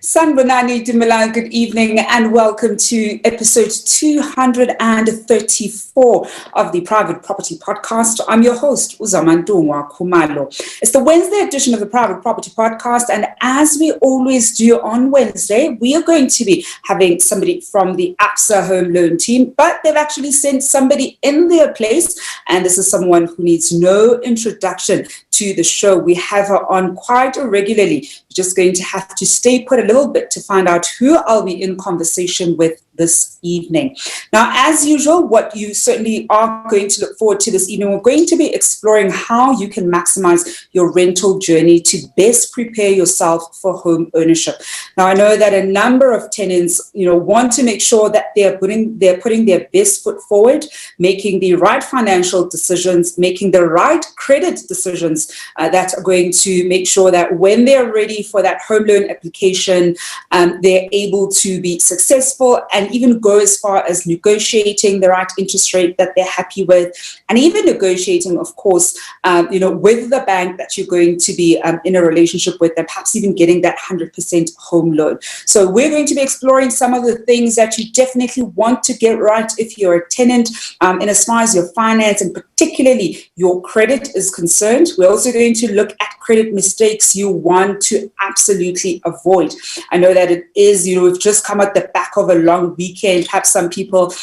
Sanbonani Dumelang, good evening and welcome to episode 234 of the Private Property Podcast. I'm your host, Uzamantungwa Khumalo. It's the Wednesday edition of the Private Property Podcast, and as we always do on Wednesday, we are going to be having somebody from the ABSA Home Loan team, but they've actually sent somebody in their place, and this is someone who needs no introduction to the show. We have her on quite regularly. You're just going to have to stay put a little bit to find out who I'll be in conversation with this evening. Now, as usual, what you certainly are going to look forward to this evening, we're going to be exploring how you can maximize your rental journey to best prepare yourself for home ownership. Now, I know that a number of tenants, want to make sure that they're putting their best foot forward, making the right financial decisions, making the right credit decisions that are going to make sure that when they're ready for that home loan application, they're able to be successful and even go as far as negotiating the right interest rate that they're happy with, and even negotiating, of course, with the bank that you're going to be in a relationship with, and perhaps even getting that 100% home loan. So we're going to be exploring some of the things that you definitely want to get right if you're a tenant, in as far as your finance and particularly your credit is concerned. We're also going to look at credit mistakes you want to absolutely avoid. I know that it is, we've just come at the back of a long weekend. Perhaps some people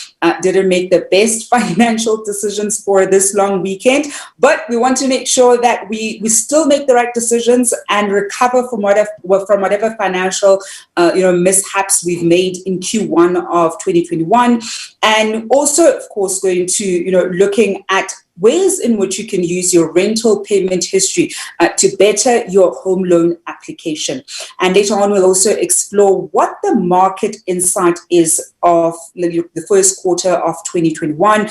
didn't make the best financial decisions for this long weekend, but we want to make sure that we still make the right decisions and recover from whatever financial mishaps we've made in Q1 of 2021. And also, of course, going to, looking at ways in which you can use your rental payment history to better your home loan application. And later on, we'll also explore what the market insight is of the first quarter of 2021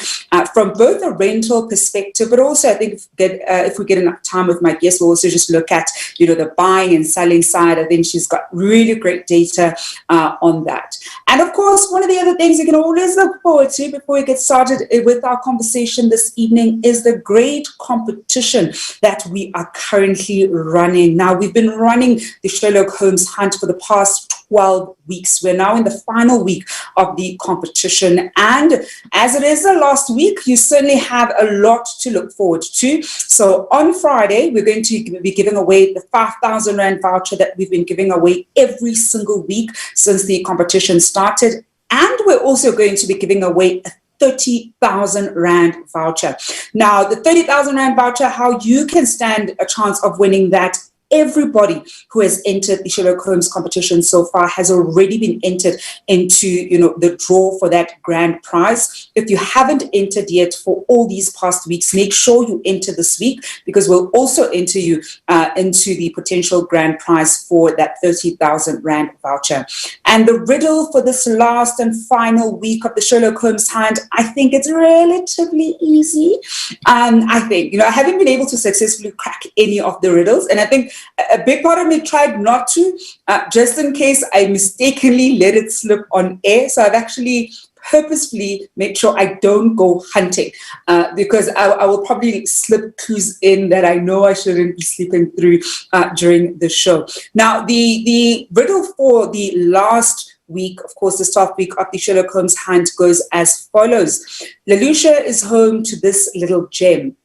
from both a rental perspective, but also I think if we get enough time with my guest, we'll also just look at, the buying and selling side. I think she's got really great data on that. And of course, one of the other things you can always look forward to before we get started with our conversation this evening is the great competition that we are currently running. Now, we've been running the Sherlock Holmes Hunt for the past 12 weeks. We're now in the final week of the competition. And as it is the last week, you certainly have a lot to look forward to. So on Friday, we're going to be giving away the 5,000 Rand voucher that we've been giving away every single week since the competition started. And we're also going to be giving away a 30,000 Rand voucher. Now, the 30,000 Rand voucher, how you can stand a chance of winning that. Everybody who has entered the Sherlock Holmes competition so far has already been entered into, the draw for that grand prize. If you haven't entered yet for all these past weeks, make sure you enter this week, because we'll also enter you into the potential grand prize for that 30,000 Rand voucher. And the riddle for this last and final week of the Sherlock Holmes Hunt, I think it's relatively easy. I think, I haven't been able to successfully crack any of the riddles, and I think a big part of me tried not to, just in case I mistakenly let it slip on air. So I've actually purposefully made sure I don't go hunting, because I will probably slip clues in that I know I shouldn't be sleeping through during the show. Now, the riddle for the last week, of course, the 12th week of the Sherlock Holmes Hunt goes as follows. Lelucia is home to this little gem.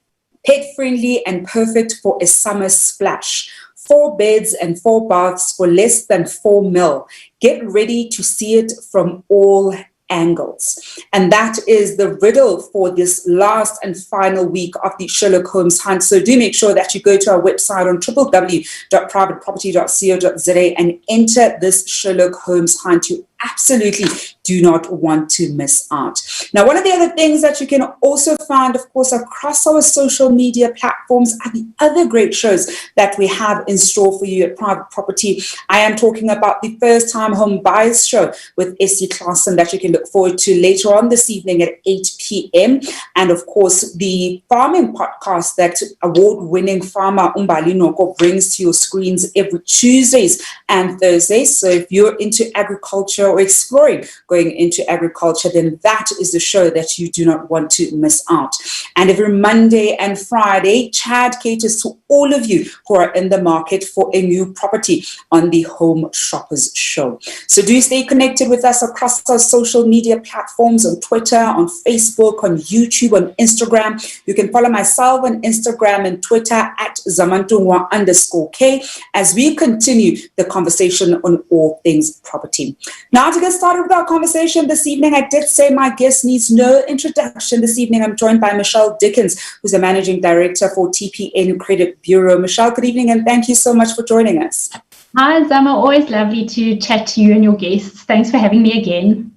Pet-friendly and perfect for a summer splash. 4 beds and 4 baths for less than 4 mil. Get ready to see it from all angles. And that is the riddle for this last and final week of the Sherlock Holmes Hunt. So do make sure that you go to our website on www.privateproperty.co.za and enter this Sherlock Holmes Hunt. You absolutely do not want to miss out. Now, one of the other things that you can also find, of course, across our social media platforms are the other great shows that we have in store for you at Private Property. I am talking about the First Time Home Buyers Show with Essie Claassen that you can look forward to later on this evening at 8 p.m. And of course, the farming podcast that award-winning farmer Umbali Noko brings to your screens every Tuesdays and Thursdays. So if you're into agriculture or exploring going into agriculture, then that is the show that you do not want to miss out. And every Monday and Friday, Chad caters to all of you who are in the market for a new property on the Home Shoppers Show. So do stay connected with us across our social media platforms, on Twitter, on Facebook, on YouTube, on Instagram. You can follow myself on Instagram and Twitter at @zamantungwa_K as we continue the conversation on all things property. Now, to get started with our conversation this evening, I did say my guest needs no introduction. This evening, I'm joined by Michelle Dickens, who's the Managing Director for TPN Credit Bureau. Michelle, good evening, and thank you so much for joining us. Hi, Zama. Always lovely to chat to you and your guests. Thanks for having me again.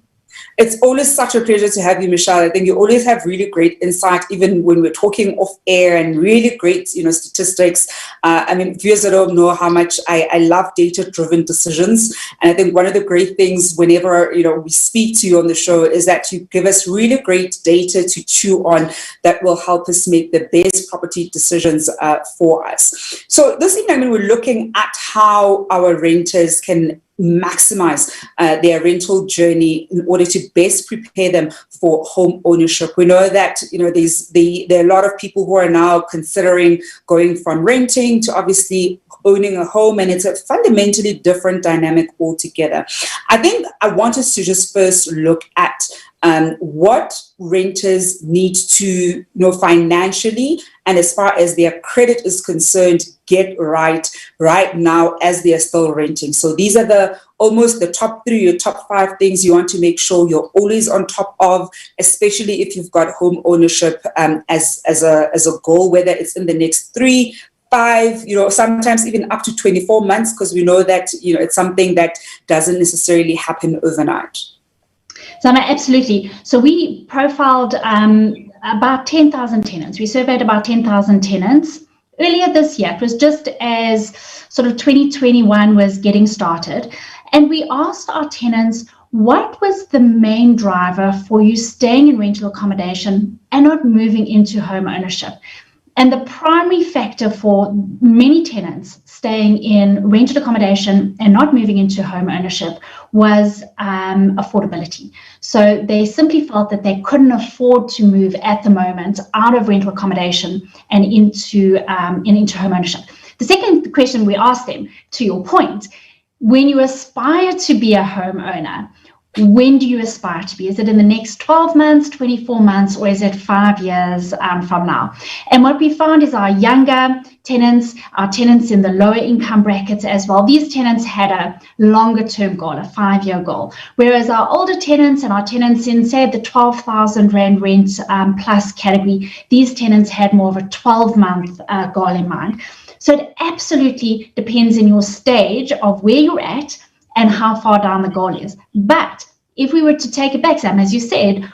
It's always such a pleasure to have you, Michelle. I think you always have really great insight, even when we're talking off air, and really great, statistics. I mean, viewers that don't know how much I love data-driven decisions. And I think one of the great things whenever, we speak to you on the show is that you give us really great data to chew on that will help us make the best property decisions for us. So this evening, we're looking at how our renters can maximize their rental journey in order to best prepare them for home ownership. We know that there are a lot of people who are now considering going from renting to obviously owning a home, and it's a fundamentally different dynamic altogether. I think I want us to just first look at what renters need to financially and as far as their credit is concerned, get right now as they are still renting. So these are almost the top 3 or top 5 things you want to make sure you're always on top of, especially if you've got home ownership as a goal, whether it's in the next 3, 5, sometimes even up to 24 months, because we know that it's something that doesn't necessarily happen overnight. Zama, absolutely. So we profiled about 10,000 tenants. We surveyed about 10,000 tenants earlier this year. It was just as sort of 2021 was getting started. And we asked our tenants, what was the main driver for you staying in rental accommodation and not moving into home ownership? And the primary factor for many tenants staying in rented accommodation and not moving into home ownership was affordability. So they simply felt that they couldn't afford to move at the moment out of rental accommodation and into home ownership. The second question we asked them, to your point, when you aspire to be a homeowner, when do you aspire to be? Is it in the next 12 months, 24 months, or is it 5 years from now? And what we found is our younger tenants, our tenants in the lower income brackets as well, these tenants had a longer term goal, a 5-year goal. Whereas our older tenants and our tenants in, say, the 12,000 Rand rent plus category, these tenants had more of a 12-month goal in mind. So it absolutely depends on your stage of where you're at and how far down the goal is. But if we were to take it back, Sam, as you said,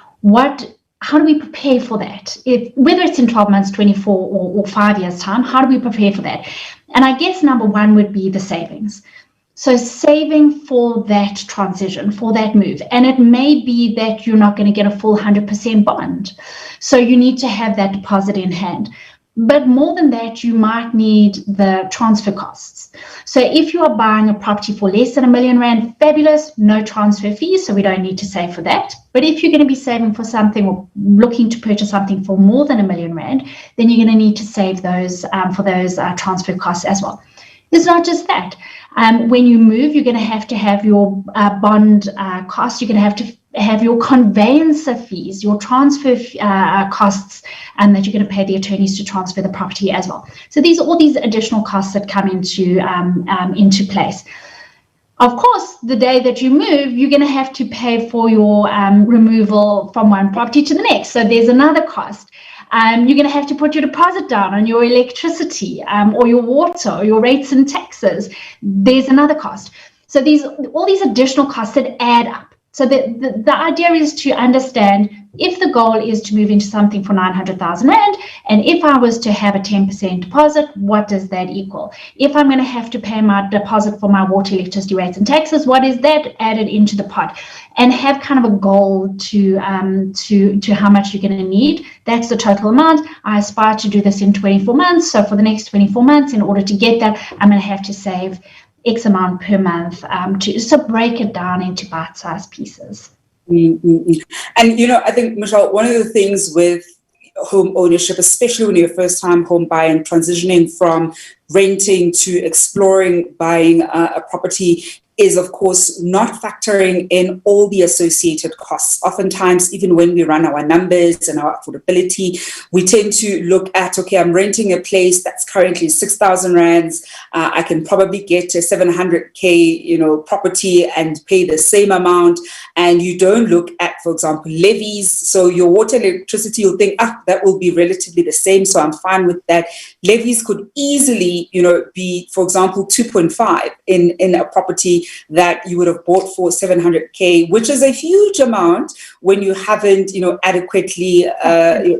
how do we prepare for that? Whether it's in 12 months, 24 or 5 years time, how do we prepare for that? And I guess number one would be the savings. So saving for that transition, for that move. And it may be that you're not going to get a full 100% bond. So you need to have that deposit in hand. But more than that, you might need the transfer costs. So if you are buying a property for less than R1 million, fabulous, no transfer fees, so we don't need to save for that. But if you're going to be saving for something or looking to purchase something for more than R1 million, then you're going to need to save those for those transfer costs as well. It's not just that. When you move, you're going to have your bond costs. You're going to have your conveyancer fees, your transfer costs, and that you're going to pay the attorneys to transfer the property as well. So these are all these additional costs that come into place. Of course, the day that you move, you're going to have to pay for your removal from one property to the next. So there's another cost. You're going to have to put your deposit down on your electricity or your water or your rates and taxes. There's another cost. So all these additional costs that add up. So the idea is to understand if the goal is to move into something for 900,000 Rand, and if I was to have a 10% deposit, what does that equal? If I'm going to have to pay my deposit for my water, electricity, rates and taxes, what is that added into the pot? And have kind of a goal to how much you're going to need. That's the total amount. I aspire to do this in 24 months. So for the next 24 months, in order to get that, I'm going to have to save X amount per month, to so break it down into bite-sized pieces. Mm-hmm. And, I think, Michelle, one of the things with home ownership, especially when you're a first-time home buyer and transitioning from renting to exploring buying a property, is, of course, not factoring in all the associated costs. Oftentimes, even when we run our numbers and our affordability, we tend to look at, okay, I'm renting a place that's currently 6,000 rands. I can probably get a 700K, property and pay the same amount. And you don't look at, for example, levies. So your water and electricity, you'll think, that will be relatively the same. So I'm fine with that. Levies could easily, be, for example, 2.5 in a property that you would have bought for 700K, which is a huge amount when you haven't, adequately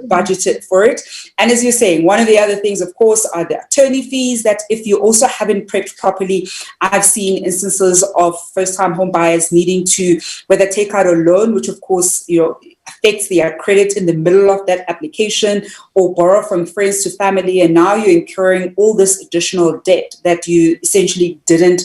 budgeted for it. And as you're saying, one of the other things, of course, are the attorney fees that if you also haven't prepped properly, I've seen instances of first-time home buyers needing to whether take out a loan, which of course, affects their credit in the middle of that application, or borrow from friends to family, and now you're incurring all this additional debt that you essentially didn't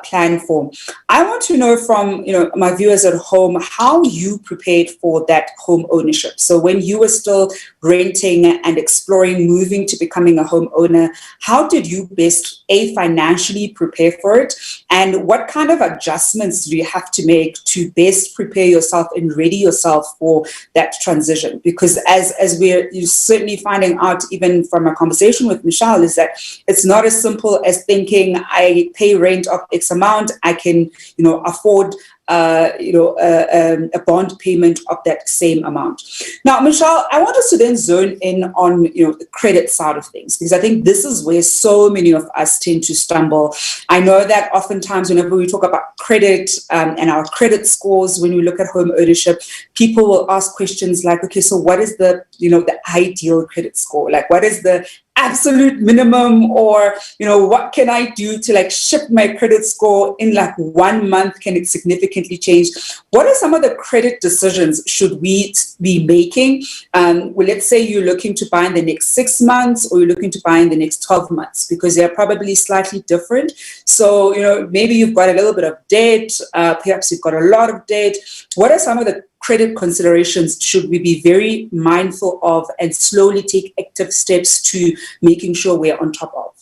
plan for. I want to know from my viewers at home how you prepared for that home ownership. So when you were still renting and exploring moving to becoming a homeowner, how did you best financially prepare for it, and what kind of adjustments do you have to make to best prepare yourself and ready yourself for that transition? Because as you're certainly finding out, even from a conversation with Michelle, is that it's not as simple as thinking I pay rent of X amount, I can afford a bond payment of that same amount. Now, Michelle, I want us to then zone in on the credit side of things, because I think this is where so many of us tend to stumble. I know that oftentimes whenever we talk about credit and our credit scores, when we look at home ownership, people will ask questions like, okay, so what is the the ideal credit score? Like, what is the absolute minimum, or what can I do to shift my credit score in 1 month? Can it significantly change? What are some of the credit decisions should we be making? Well, let's say you're looking to buy in the next 6 months, or you're looking to buy in the next 12 months, because they're probably slightly different. So maybe you've got a little bit of debt, perhaps you've got a lot of debt. What are some of the credit considerations should we be very mindful of and slowly take active steps to making sure we're on top of?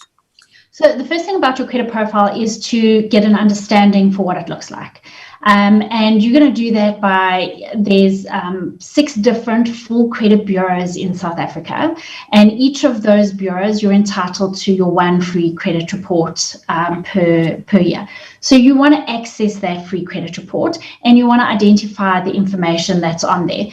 So the first thing about your credit profile is to get an understanding for what it looks like. And you're going to do that there's 6 different full credit bureaus in South Africa. And each of those bureaus, you're entitled to your 1 free credit report per year. So you want to access that free credit report, and you want to identify the information that's on there.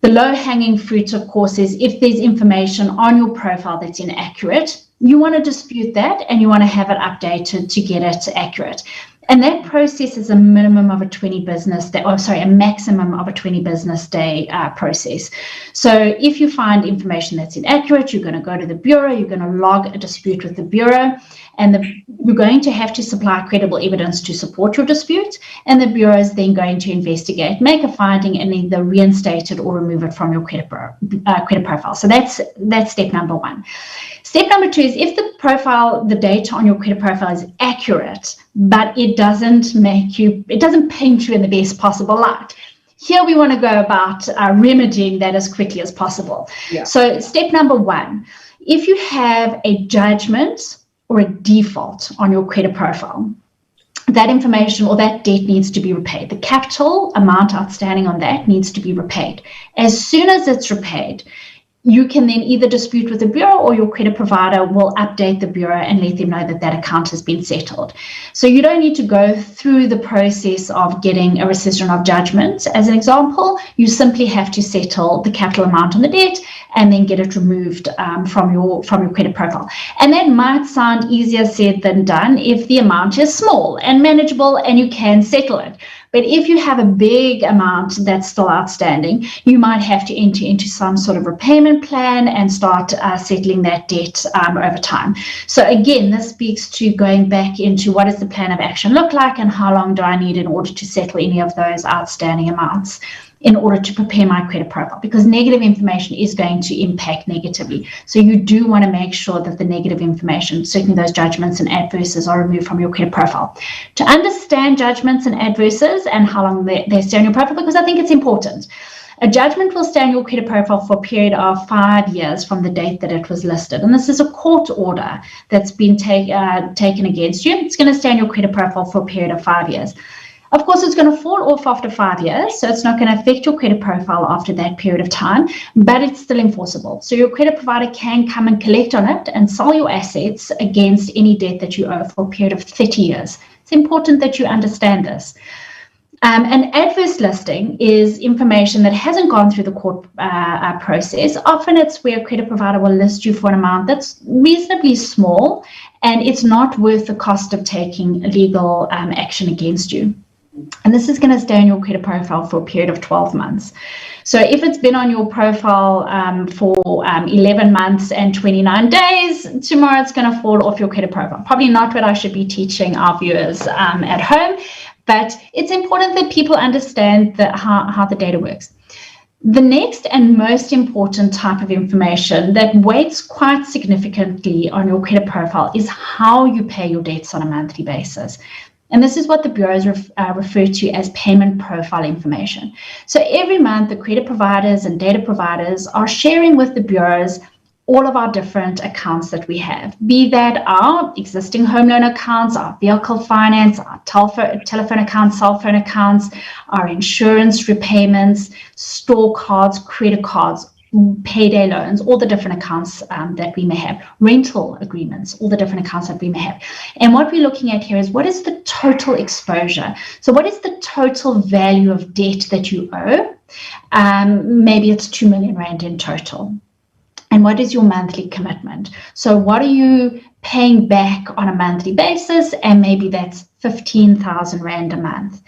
The low-hanging fruit, of course, is if there's information on your profile that's inaccurate, you want to dispute that, and you want to have it updated to get it accurate. And that process is a minimum of a 20 business day, a maximum of a 20 business day process. So if you find information that's inaccurate, you're going to go to the bureau, you're going to log a dispute with the bureau, and you're going to have to supply credible evidence to support your dispute. And the bureau is then going to investigate, make a finding, and either reinstate it or remove it from your credit profile. So that's step number 1. Step number 2 is if the data on your credit profile is accurate, but it doesn't paint you in the best possible light. Here we want to go about remedying that as quickly as possible. Yeah. So step number 1, if you have a judgment or a default on your credit profile, that information or that debt needs to be repaid. The capital amount outstanding on that needs to be repaid. As soon as it's repaid, you can then either dispute with the bureau, or your credit provider will update the bureau and let them know that that account has been settled. So you don't need to go through the process of getting a rescission of judgment. As an example, you simply have to settle the capital amount on the debt and then get it removed from your credit profile. And that might sound easier said than done if the amount is small and manageable and you can settle it. But if you have a big amount that's still outstanding, you might have to enter into some sort of repayment plan and start settling that debt over time. So again, this speaks to going back into what does the plan of action look like and how long do I need in order to settle any of those outstanding amounts. in order to prepare my credit profile, because negative information is going to impact negatively. So you do want to make sure that the negative information, certainly those judgments and adverses, are removed from your credit profile. To understand judgments and adverses and how long they stay on your profile, because I think it's important. A judgment will stay on your credit profile for a period of 5 years from the date that it was listed. And this is a court order that's been taken against you. It's going to stay on your credit profile for a period of 5 years. Of course, it's going to fall off after 5 years, so it's not going to affect your credit profile after that period of time, but it's still enforceable. So your credit provider can come and collect on it and sell your assets against any debt that you owe for a period of 30 years. It's important that you understand this. An adverse listing is information that hasn't gone through the court process. Often it's where a credit provider will list you for an amount that's reasonably small, and it's not worth the cost of taking legal action against you. And this is going to stay on your credit profile for a period of 12 months. So if it's been on your profile for 11 months and 29 days, tomorrow it's going to fall off your credit profile. Probably not what I should be teaching our viewers at home, but it's important that people understand how the data works. The next and most important type of information that weights quite significantly on your credit profile is how you pay your debts on a monthly basis. And this is what the bureaus refer to as payment profile information. So every month, the credit providers and data providers are sharing with the bureaus all of our different accounts that we have, be that our existing home loan accounts, our vehicle finance, our telephone accounts, cell phone accounts, our insurance repayments, store cards, credit cards, payday loans, all the different accounts that we may have, rental agreements, all the different accounts that we may have. And what we're looking at here is what is the total exposure? So what is the total value of debt that you owe? Maybe it's 2 million Rand in total. And what is your monthly commitment? So what are you paying back on a monthly basis? And maybe that's 15,000 Rand a month.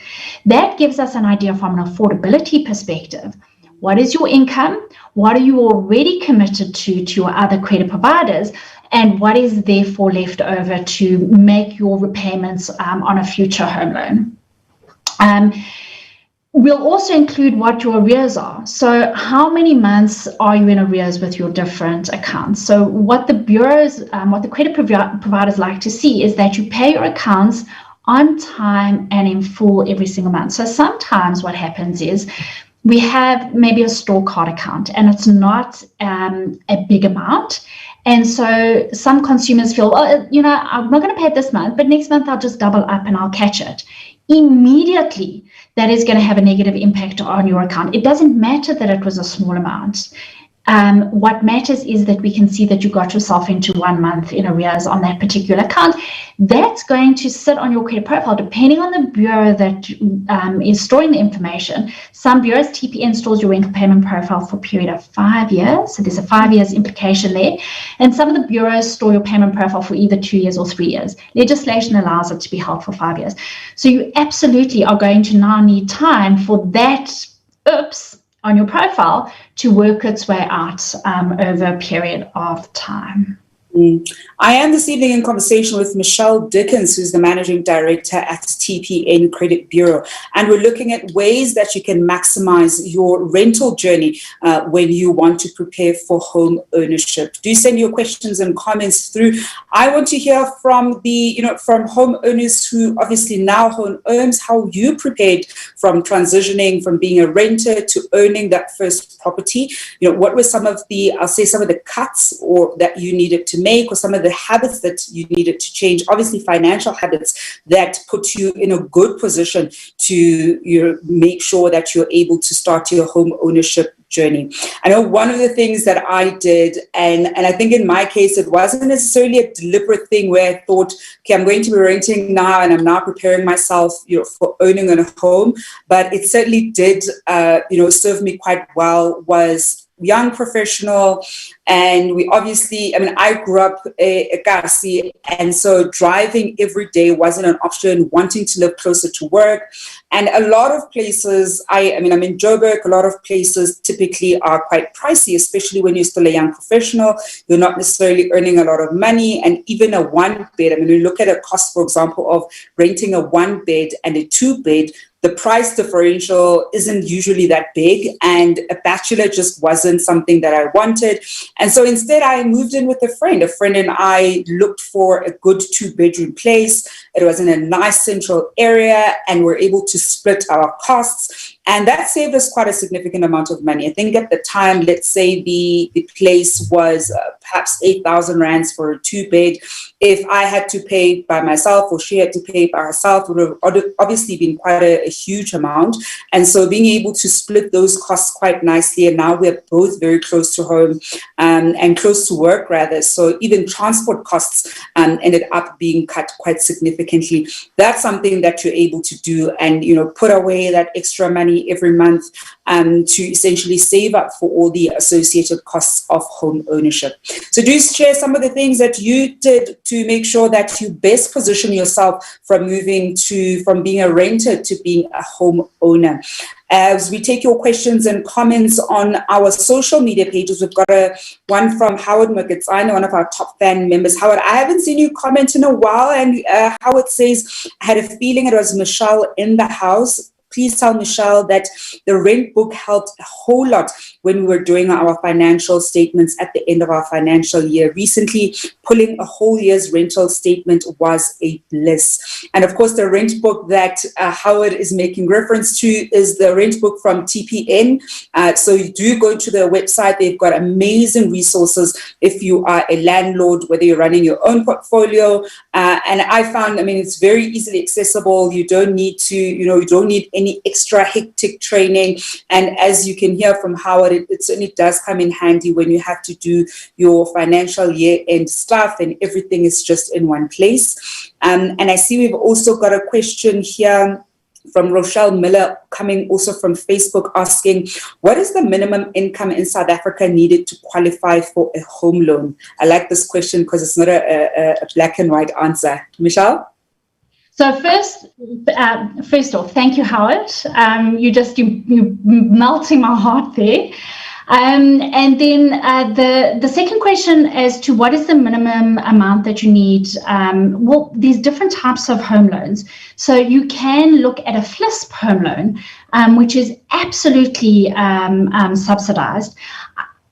That gives us an idea from an affordability perspective. What is your income? What are you already committed to your other credit providers? And what is therefore left over to make your repayments on a future home loan? We'll also include what your arrears are. So how many months are you in arrears with your different accounts? So what the bureaus, what the credit providers like to see is that you pay your accounts on time and in full every single month. So sometimes what happens is we have maybe a store card account and it's not a big amount. And so some consumers feel, oh, you know, I'm not going to pay it this month, but next month I'll just double up and I'll catch it. Immediately, that is going to have a negative impact on your account. It doesn't matter that it was a small amount. What matters is that we can see that you got yourself into 1 month in arrears on that particular account. That's going to sit on your credit profile depending on the bureau that is storing the information. Some bureaus, TPN stores your rental payment profile for a period of 5 years. So there's a 5 years implication there. And some of the bureaus store your payment profile for either 2 years or 3 years. Legislation allows it to be held for 5 years. So you absolutely are going to now need time for that on your profile to work its way out over a period of time. I am this evening in conversation with Michelle Dickens, who's the Managing Director at TPN Credit Bureau. And we're looking at ways that you can maximize your rental journey when you want to prepare for home ownership. Do send your questions and comments through. I want to hear from from homeowners who obviously now own homes, how you prepared from transitioning from being a renter to owning that first property. What were some of the cuts or that you needed to make, or some of the habits that you needed to change, obviously financial habits that put you in a good position to make sure that you're able to start your home ownership journey. I know one of the things that I did, and I think in my case, it wasn't necessarily a deliberate thing where I thought, okay, I'm going to be renting now and I'm now preparing myself, for owning a home, but it certainly did, serve me quite well, was young professional. And we obviously, I grew up a Kasi, and so driving every day wasn't an option, wanting to live closer to work. And a lot of places, I'm in Joburg, a lot of places typically are quite pricey, especially when you're still a young professional. You're not necessarily earning a lot of money. And even a 1 bed, we look at a cost, for example, of renting a 1 bed and a 2 bed, the price differential isn't usually that big, and a bachelor just wasn't something that I wanted. And so instead I moved in with a friend. A friend and I looked for a good 2-bedroom place. It was in a nice central area, and we're able to split our costs. And that saved us quite a significant amount of money. I think at the time, let's say the place was perhaps 8,000 rands for a 2-bed. If I had to pay by myself or she had to pay by herself, it would have obviously been quite a huge amount. And so being able to split those costs quite nicely, and now we're both very close to home and close to work rather. So even transport costs ended up being cut quite significantly. That's something that you're able to do and, put away that extra money every month to essentially save up for all the associated costs of home ownership. So do share some of the things that you did to make sure that you best position yourself from being a renter to being a home owner. As we take your questions and comments on our social media pages, we've got one from Howard Magitsane, one of our top fan members. Howard, I haven't seen you comment in a while, and Howard says, I had a feeling it was Michelle in the house. Please tell Michelle that the rent book helped a whole lot when we were doing our financial statements at the end of our financial year. Recently, pulling a whole year's rental statement was a bliss. And of course, the rent book that Howard is making reference to is the rent book from TPN. So you do go to their website. They've got amazing resources if you are a landlord, whether you're running your own portfolio. And I found, it's very easily accessible. You don't need to, you don't need any extra hectic training. And as you can hear from Howard, it certainly does come in handy when you have to do your financial year-end stuff and everything is just in one place. And I see we've also got a question here from Rochelle Miller coming also from Facebook asking, what is the minimum income in South Africa needed to qualify for a home loan? I like this question because it's not a black and white answer. Michelle? So first off, thank you, Howard. You're melting my heart there. And then the second question as to what is the minimum amount that you need. Well, there's different types of home loans. So you can look at a FLISP home loan, which is absolutely subsidized.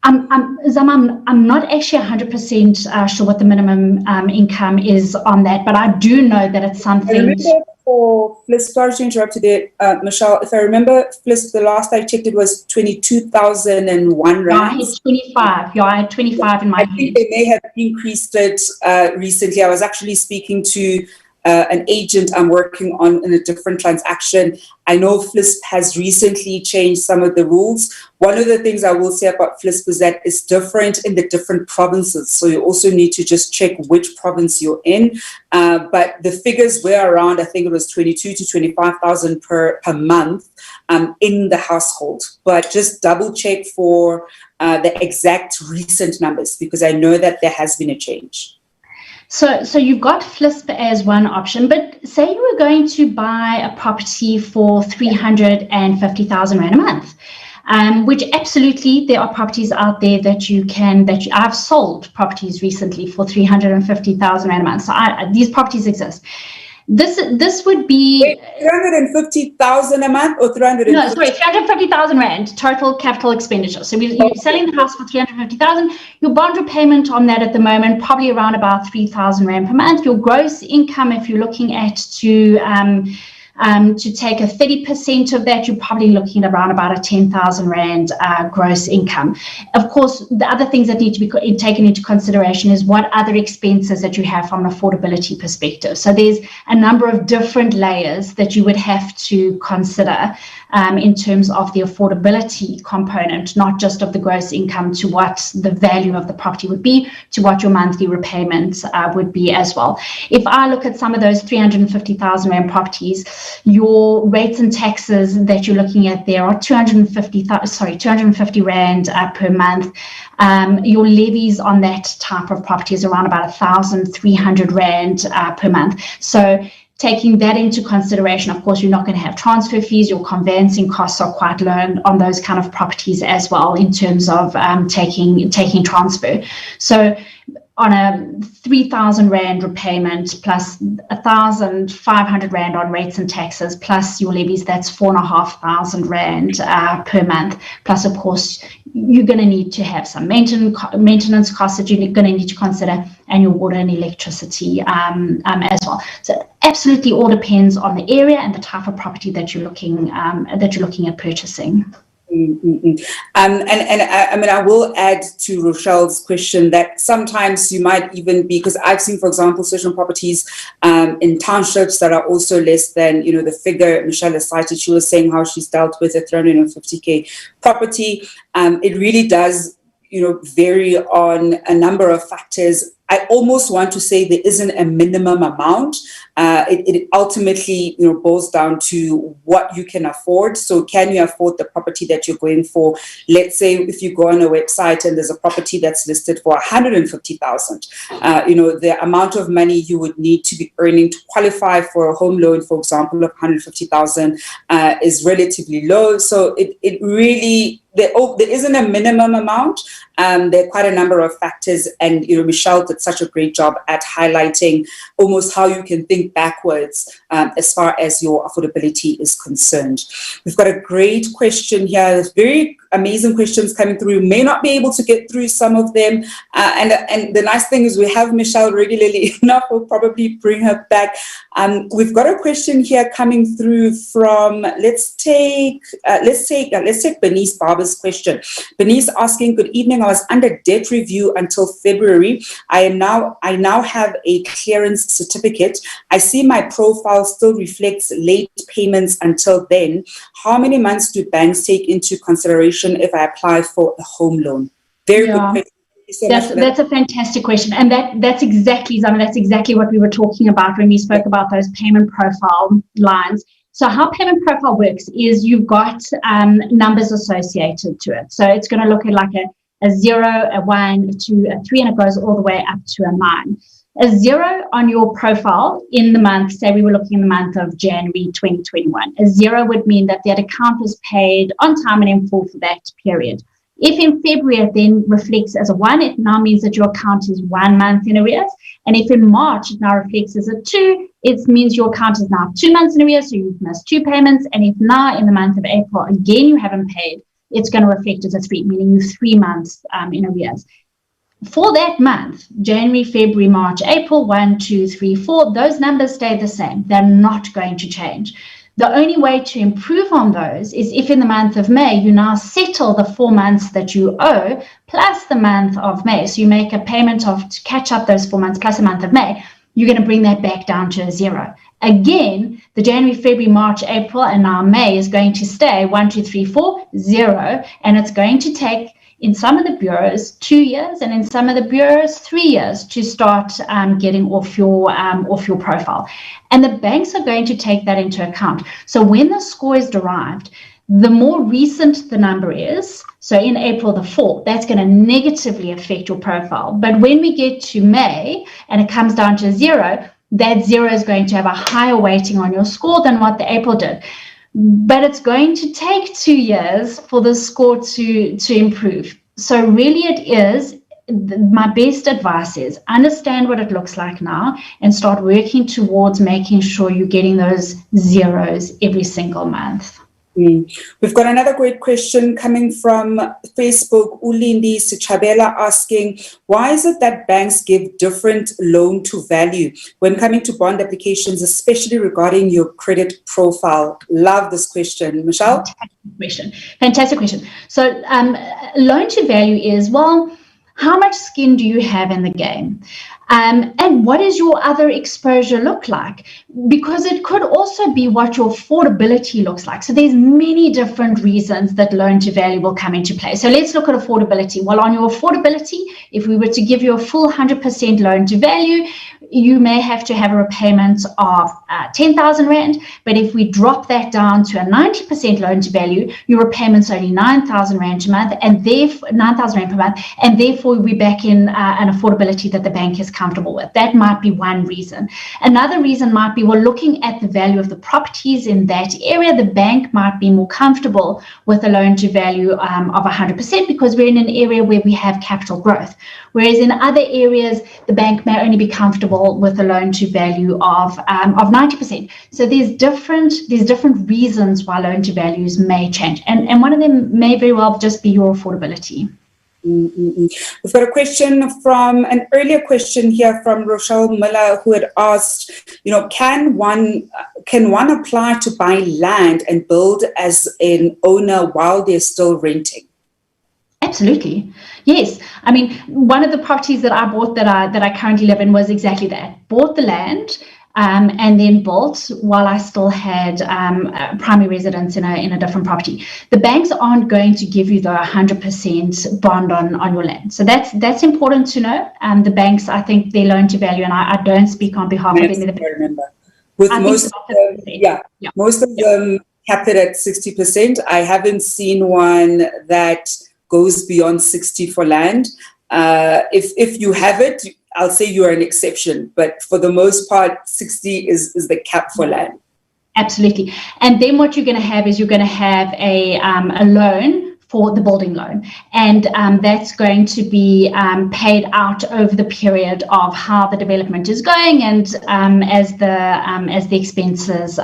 I'm not actually 100% sure what the minimum income is on that, but I do know that it's something. I remember for FLISP, sorry to interrupt you there, Michelle, if I remember FLISP, the last I checked, it was 22,001 rand. Yeah, it's 25. Yeah, I had 25 in my head. I think they may have increased it recently. I was actually speaking to an agent I'm working on in a different transaction. I know FLISP has recently changed some of the rules. One of the things I will say about FLISP is that it's different in the different provinces. So you also need to just check which province you're in. But the figures were around, I think it was 22 to 25,000 per month in the household. But just double check for the exact recent numbers, because I know that there has been a change. So you've got FLISP as one option, but say you were going to buy a property for 350,000 rand a month, which absolutely there are properties out there I've sold properties recently for 350,000 rand a month. So these properties exist. This would be 350,000 a month or 350,000 rand total capital expenditure. So you're selling the house for 350,000. Your bond repayment on that at the moment probably around about 3,000 rand per month. Your gross income, if you're looking at to take a 30% of that, you're probably looking at around about a 10,000 rand gross income. Of course, the other things that need to be taken into consideration is what other expenses that you have from an affordability perspective. So there's a number of different layers that you would have to consider in terms of the affordability component, not just of the gross income to what the value of the property would be, to what your monthly repayments would be as well. If I look at some of those 350,000 rand properties, your rates and taxes that you're looking at there are 250 rand per month. Your levies on that type of property is around about 1,300 rand per month. So taking that into consideration, of course, you're not going to have transfer fees. Your conveyancing costs are quite low on those kind of properties as well in terms of taking transfer. So on a 3,000 Rand repayment plus 1,500 Rand on rates and taxes plus your levies, that's 4,500 Rand per month. Plus, of course, you're going to need to have some maintenance costs that you're going to need to consider, and your water and electricity as well. So it absolutely all depends on the area and the type of property that you're looking at purchasing. And I mean, I will add to Rochelle's question that sometimes you might even be, because I've seen, for example, certain properties in townships that are also less than, the figure Michelle has cited. She was saying how she's dealt with a 350K property. It really does, vary on a number of factors. I almost want to say there isn't a minimum amount. It ultimately, boils down to what you can afford. So can you afford the property that you're going for? Let's say if you go on a website and there's a property that's listed for 150,000, the amount of money you would need to be earning to qualify for a home loan, for example, of 150,000 is relatively low. So it really, there isn't a minimum amount. There are quite a number of factors, and Michelle did such a great job at highlighting almost how you can think backwards as far as your affordability is concerned. We've got a great question here. There's very amazing questions coming through. We may not be able to get through some of them, and the nice thing is we have Michelle regularly enough. We'll probably bring her back. We've got a question here coming through from let's take Bernice Barber's question. Bernice asking, good evening. I was under debt review until February. I now have a clearance certificate. I see my profile still reflects late payments until then. How many months do banks take into consideration if I apply for a home loan? Very good question. So that's a fantastic question, and that's exactly what we were talking about when we spoke about those payment profile lines. So how payment profile works is you've got numbers associated to it. So it's going to look at like a 0, a 1, a 2, a 3, and it goes all the way up to a 9. A 0 on your profile in the month, say we were looking in the month of January 2021, a 0 would mean that that account was paid on time and in full for that period. If in February it then reflects as a 1, it now means that your account is 1 month in arrears. And if in March it now reflects as a 2, it means your account is now 2 months in arrears, so you've missed 2 payments. And if now in the month of April, again, you haven't paid, it's going to reflect as a 3, meaning you're 3 months in arrears. For that month, January, February, March, April, 1, 2, 3, 4, those numbers stay the same. They're not going to change. The only way to improve on those is if in the month of May, you now settle the 4 months that you owe plus the month of May. So you make a payment to catch up those 4 months plus a month of May, you're going to bring that back down to a 0. Again, the January, February, March, April, and now May is going to stay 1, 2, 3, 4, 0. And it's going to take, in some of the bureaus, 2 years, and in some of the bureaus, 3 years to start getting off your profile. And the banks are going to take that into account. So when the score is derived, the more recent the number is, so in April the 4th, that's going to negatively affect your profile. But when we get to May and it comes down to 0, that 0 is going to have a higher weighting on your score than what the April did. But it's going to take 2 years for the score to improve. So really it is, my best advice is understand what it looks like now and start working towards making sure you're getting those zeros every single month. We've got another great question coming from Facebook. Ulindi Sichabela asking, why is it that banks give different loan to value when coming to bond applications, especially regarding your credit profile? Love this question. Michelle? Fantastic question. So loan to value is, well, how much skin do you have in the game? And what does your other exposure look like? Because it could also be what your affordability looks like. So there's many different reasons that loan to value will come into play. So let's look at affordability. Well, on your affordability, if we were to give you a full 100% loan to value, you may have to have a repayment of 10,000 Rand. But if we drop that down to a 90% loan to value, your repayment's only 9,000 Rand a month, and therefore 9,000 Rand per month, and therefore we're back in an affordability that the bank is comfortable with. That might be one reason. Another reason might be, well, looking at the value of the properties in that area, the bank might be more comfortable with a loan to value of 100% because we're in an area where we have capital growth. Whereas in other areas, the bank may only be comfortable with a loan to value of 90%. So there's different reasons why loan to values may change. And one of them may very well just be your affordability. We've got a question an earlier question here from Rochelle Miller, who had asked, can one apply to buy land and build as an owner while they're still renting? Absolutely. Yes. I mean, one of the properties that I bought that I currently live in was exactly that. Bought the land and then built while I still had primary residence in a different property. The banks aren't going to give you the 100% bond on your land. So that's important to know. The banks, I think, their loan to value, and I don't speak on behalf of any of the banks. I remember. With most of them capped it at 60%. I haven't seen one that goes beyond 60 for land. If you have it, I'll say you're an exception, but for the most part, 60 is the cap for land. Absolutely. And then what you're going to have is a loan for the building loan, and that's going to be paid out over the period of how the development is going and as the expenses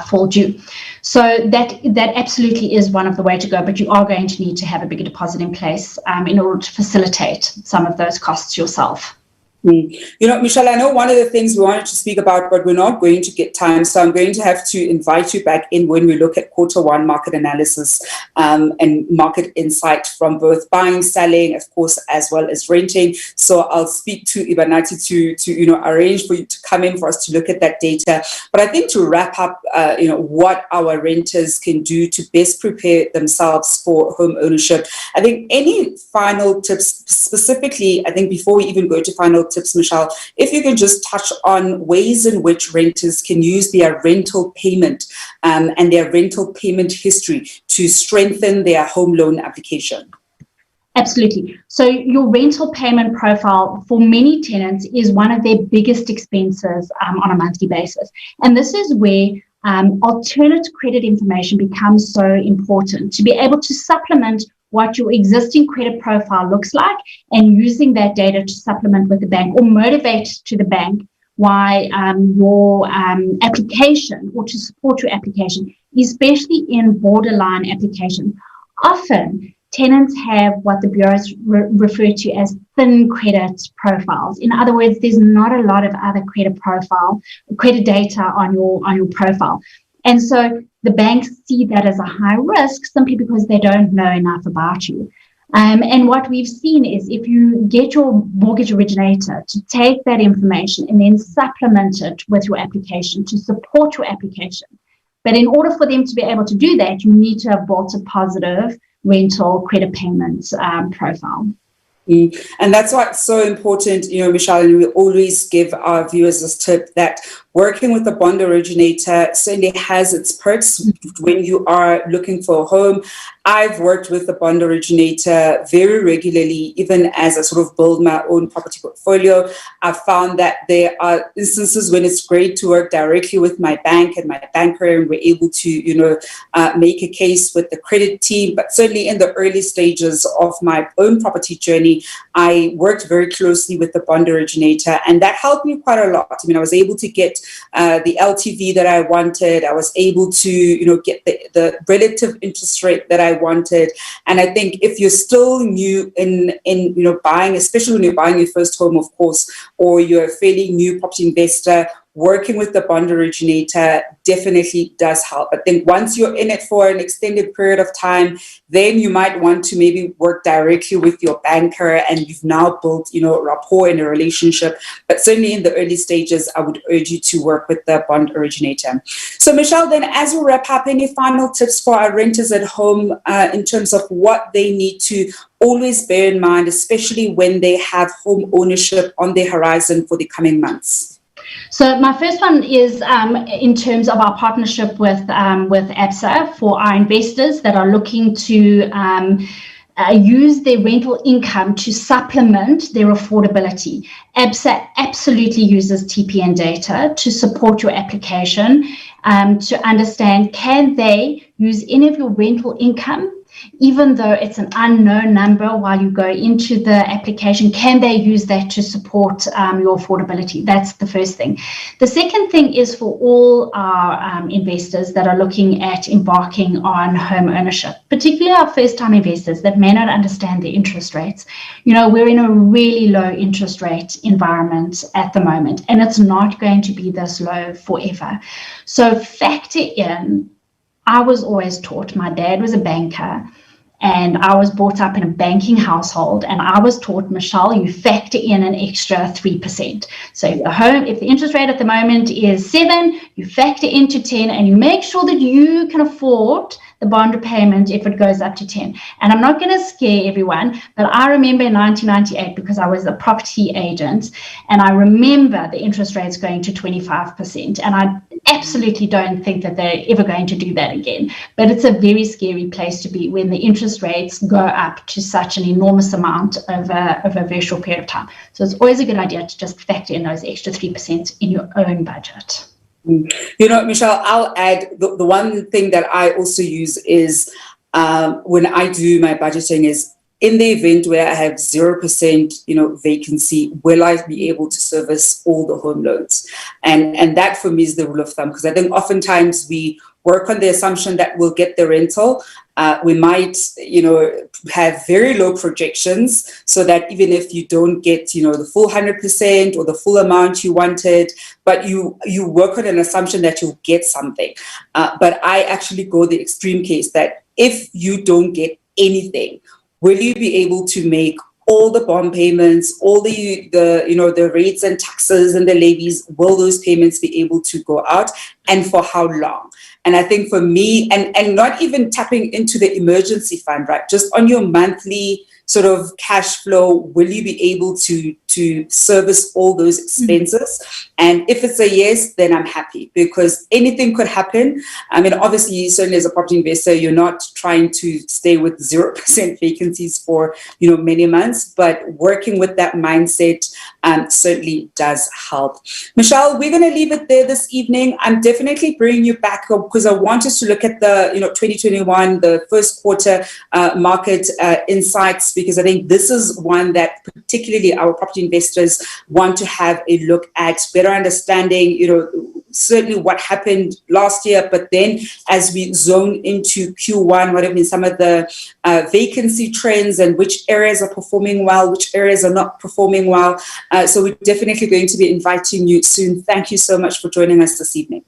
fall due. So that absolutely is one of the way to go, but you are going to need to have a bigger deposit in place in order to facilitate some of those costs yourself. Michelle, I know one of the things we wanted to speak about, but we're not going to get time. So I'm going to have to invite you back in when we look at quarter 1 market analysis and market insight from both buying, selling, of course, as well as renting. So I'll speak to Ibanati to arrange for you to come in for us to look at that data. But I think to wrap up, what our renters can do to best prepare themselves for home ownership. I think any final tips specifically, I think before we even go to final tips, Michelle, if you can just touch on ways in which renters can use their rental payment and their rental payment history to strengthen their home loan application. Absolutely. So your rental payment profile for many tenants is one of their biggest expenses on a monthly basis. And this is where alternate credit information becomes so important, to be able to supplement what your existing credit profile looks like and using that data to supplement with the bank or motivate to the bank why your application or to support your application, especially in borderline applications. Often tenants have what the bureaus refer to as thin credit profiles. In other words, there's not a lot of other credit data on your profile. And so the banks see that as a high risk simply because they don't know enough about you. And what we've seen is if you get your mortgage originator to take that information and then supplement it with your application to support your application. But in order for them to be able to do that, you need to have built a positive rental credit payments profile. And that's why it's so important, Michelle, and we always give our viewers this tip that working with a bond originator certainly has its perks when you are looking for a home. I've worked with a bond originator very regularly, even as I sort of build my own property portfolio. I've found that there are instances when it's great to work directly with my bank and my banker, and we're able to, make a case with the credit team. But certainly in the early stages of my own property journey, I worked very closely with the bond originator, and that helped me quite a lot. I was able to get the LTV that I wanted. I was able to, get the relative interest rate that I wanted. And I think if you're still new in buying, especially when you're buying your first home, of course, or you're a fairly new property investor, working with the bond originator definitely does help. I think once you're in it for an extended period of time, then you might want to maybe work directly with your banker and you've now built, rapport in a relationship. But certainly in the early stages, I would urge you to work with the bond originator. So Michelle, then as we wrap up, any final tips for our renters at home in terms of what they need to always bear in mind, especially when they have home ownership on their horizon for the coming months? So my first one is in terms of our partnership with ABSA for our investors that are looking to use their rental income to supplement their affordability. ABSA absolutely uses TPN data to support your application, to understand, can they use any of your rental income, even though it's an unknown number while you go into the application, can they use that to support your affordability? That's the first thing. The second thing is for all our investors that are looking at embarking on home ownership, particularly our first-time investors that may not understand the interest rates. You know, we're in a really low interest rate environment at the moment, and it's not going to be this low forever. So factor in, I was always taught, my dad was a banker, and I was brought up in a banking household, and I was taught, Michelle, you factor in an extra 3%. So if the interest rate at the moment is 7, you factor into 10, and you make sure that you can afford the bond repayment if it goes up to 10. And I'm not going to scare everyone, but I remember in 1998, because I was a property agent, and I remember the interest rates going to 25%. And I absolutely don't think that they're ever going to do that again. But it's a very scary place to be when the interest rates go up to such an enormous amount over a very short period of time. So it's always a good idea to just factor in those extra 3% in your own budget. You know, Michelle, I'll add the one thing that I also use is when I do my budgeting is, in the event where I have 0%, vacancy, will I be able to service all the home loans? And that for me is the rule of thumb, because I think oftentimes we work on the assumption that we'll get the rental. We might, have very low projections, so that even if you don't get, the full 100% or the full amount you wanted, but you work on an assumption that you'll get something. But I actually go the extreme case that if you don't get anything, will you be able to make all the bond payments, all the rates and taxes and the levies? Will those payments be able to go out, and for how long? And I think for me, and not even tapping into the emergency fund, right? Just on your monthly sort of cash flow, will you be able to service all those expenses? And if it's a yes, then I'm happy, because anything could happen. I mean, obviously, certainly as a property investor, you're not trying to stay with 0% vacancies for, many months, but working with that mindset certainly does help. Michelle, we're going to leave it there this evening. I'm definitely bringing you back because I want us to look at the, 2021, the first quarter market insights, because I think this is one that particularly our property investors want to have a look at, better understanding, certainly what happened last year, but then as we zone into Q1, what have been some of the vacancy trends and which areas are performing well, which areas are not performing well. So we're definitely going to be inviting you soon. Thank you so much for joining us this evening.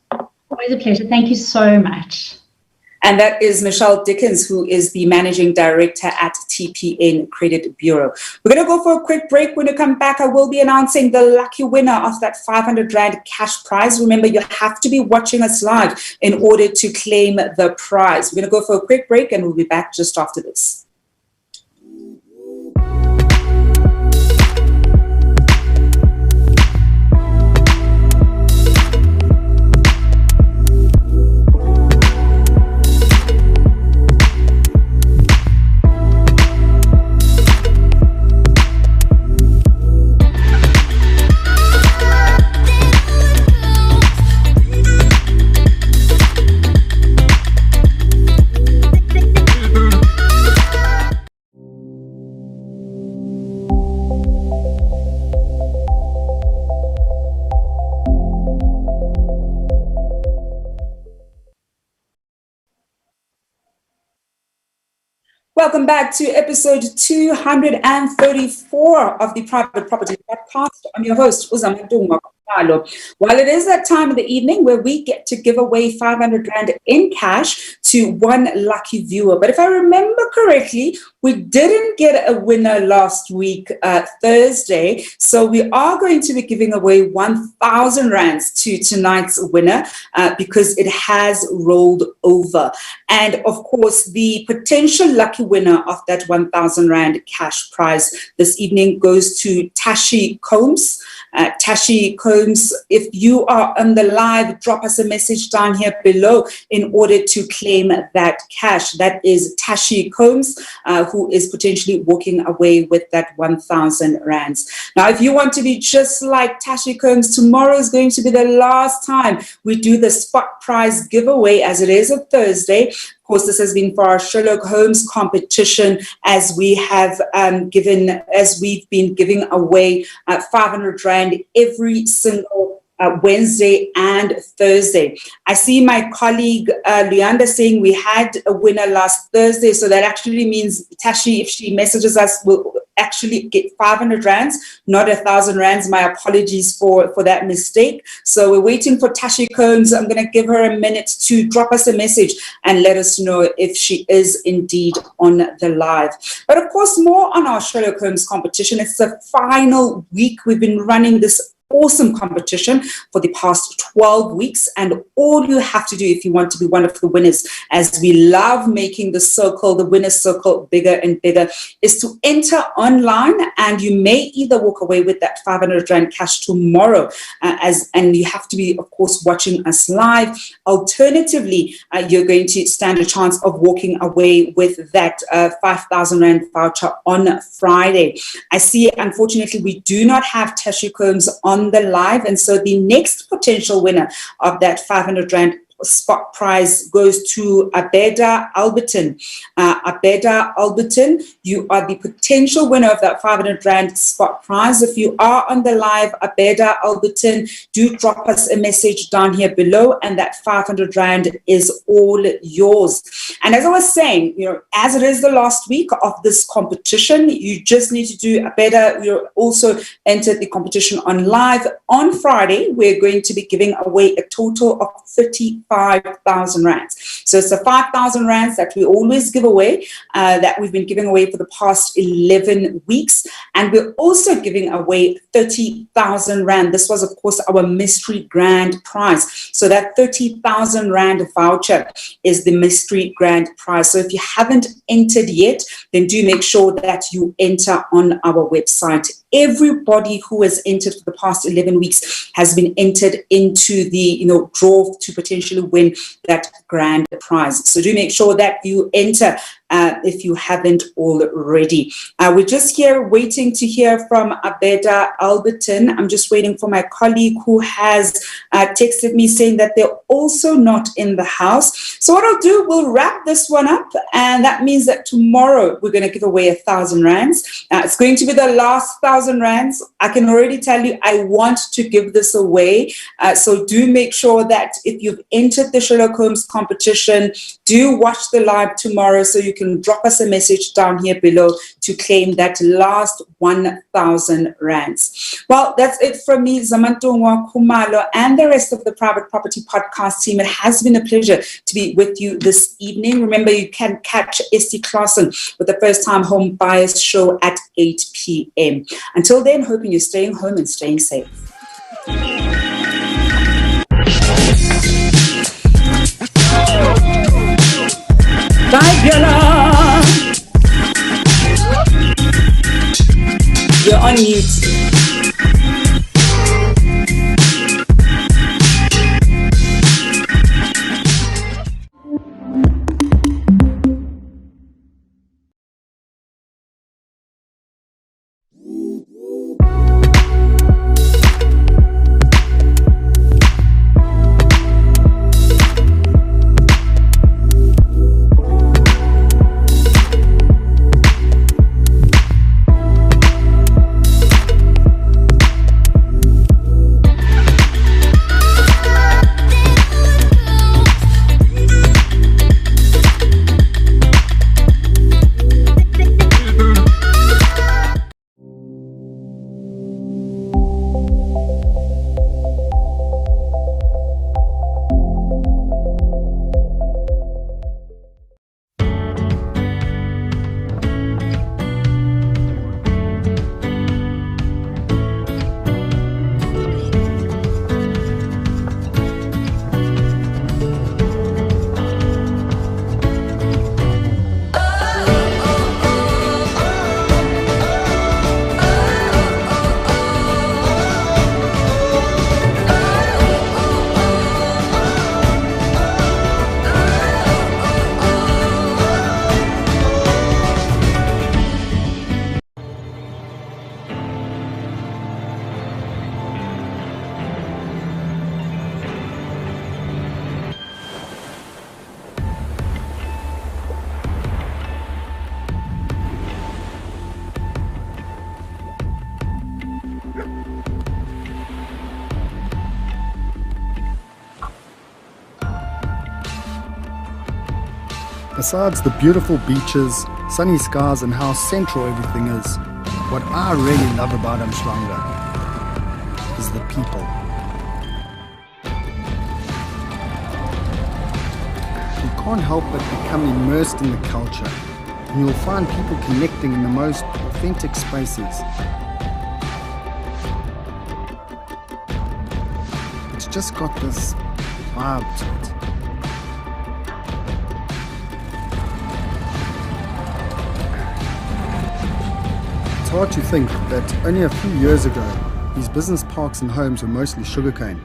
Always a pleasure. Thank you so much. And that is Michelle Dickens, who is the Managing Director at TPN Credit Bureau. We're going to go for a quick break. When we come back, I will be announcing the lucky winner of that 500 Rand cash prize. Remember, you have to be watching us live in order to claim the prize. We're going to go for a quick break, and we'll be back just after this. Welcome back to episode 234 of the Private Property Podcast. I'm your host, Uzama Dungwa. While it is that time of the evening where we get to give away 500 Rand in cash to one lucky viewer. But if I remember correctly, we didn't get a winner last week, Thursday. So we are going to be giving away 1,000 Rands to tonight's winner because it has rolled over. And of course, the potential lucky winner of that 1,000 Rand cash prize this evening goes to Tashi Combs. Tashi Combs, if you are on the live, drop us a message down here below in order to claim that cash. That is Tashi Combs, who is potentially walking away with that 1,000 rands. Now, if you want to be just like Tashi Combs, tomorrow is going to be the last time we do the spot prize giveaway, as it is a Thursday. Of course, this has been for our Sherlock Holmes competition, as we have we've been giving away 500 rand every single Wednesday and Thursday. I see my colleague Leander saying we had a winner last Thursday, so that actually means Tashi, if she messages us, will actually get 500 rands, not 1,000 rands. My apologies for that mistake. So we're waiting for Tashi Combs. I'm going to give her a minute to drop us a message and let us know if she is indeed on the live. But of course, more on our Sherlock Holmes competition. It's the final week. We've been running this awesome competition for the past 12 weeks, and all you have to do if you want to be one of the winners, as we love making the winner's circle bigger and bigger, is to enter online, and you may either walk away with that 500 rand cash tomorrow, and you have to be, of course, watching us live. Alternatively, you're going to stand a chance of walking away with that 5,000 rand voucher on Friday. I see, unfortunately, we do not have Tashi Combs on the live, and so the next potential winner of that 500 rand spot prize goes to Abeda Alberton. Abeda Alberton, you are the potential winner of that 500 rand spot prize. If you are on the live, Abeda Alberton, do drop us a message down here below, and that 500 rand is all yours. And as I was saying, as it is the last week of this competition, you just need to do Abeda. You're also entered the competition on live. On Friday, we're going to be giving away a total of 35,000 rands. So it's the 5,000 rands that we always give away, that we've been giving away for the past 11 weeks. And we're also giving away 30,000 rand. This was, of course, our mystery grand prize. So that 30,000 rand voucher is the mystery grand prize. So if you haven't entered yet, then do make sure that you enter on our website. Everybody who has entered for the past 11 weeks has been entered into the draw to potentially win that grand prize. So do make sure that you enter if you haven't already. We're just here waiting to hear from Abeda Alberton. I'm just waiting for my colleague who has texted me saying that they're also not in the house. So what I'll do, we'll wrap this one up, and that means that tomorrow we're going to give away 1,000 rands. It's going to be the last 1,000 rands. I can already tell you I want to give this away. So do make sure that if you've entered the Sherlock Holmes competition, do watch the live tomorrow, so you can drop us a message down here below to claim that last 1,000 rands. Well, that's it from me, Zamantungwa Khumalo, and the rest of the Private Property Podcast team. It has been a pleasure to be with you this evening. Remember, you can catch Esty Clausen with the First Time Home Buyers Show at 8 p.m. Until then, hoping you're staying home and staying safe. Bye, Bella. You're on mute. Besides the beautiful beaches, sunny skies and how central everything is, what I really love about Umhlanga is the people. You can't help but become immersed in the culture, and you'll find people connecting in the most authentic spaces. It's just got this vibe to it. It's hard to think that only a few years ago, these business parks and homes were mostly sugarcane.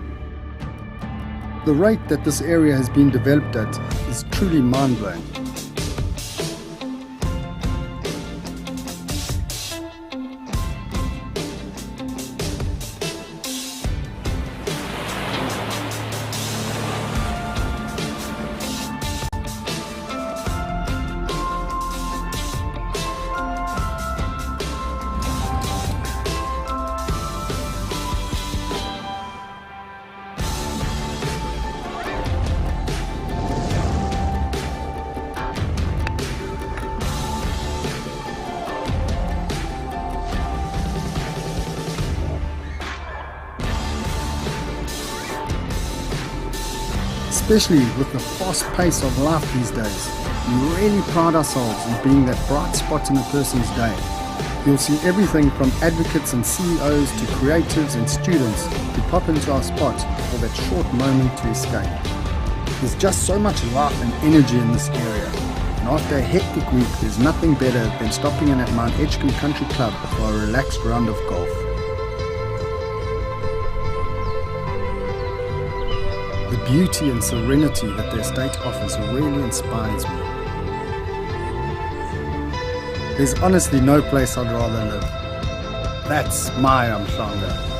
The rate that this area has been developed at is truly mind-blowing. Especially with the fast pace of life these days, we really pride ourselves in being that bright spot in a person's day. You'll see everything from advocates and CEOs to creatives and students who pop into our spot for that short moment to escape. There's just so much life and energy in this area, and after a hectic week, there's nothing better than stopping in at Mount Edgecombe Country Club for a relaxed round of golf. The beauty and serenity that the estate offers really inspires me. There's honestly no place I'd rather live. That's my Umhlanga.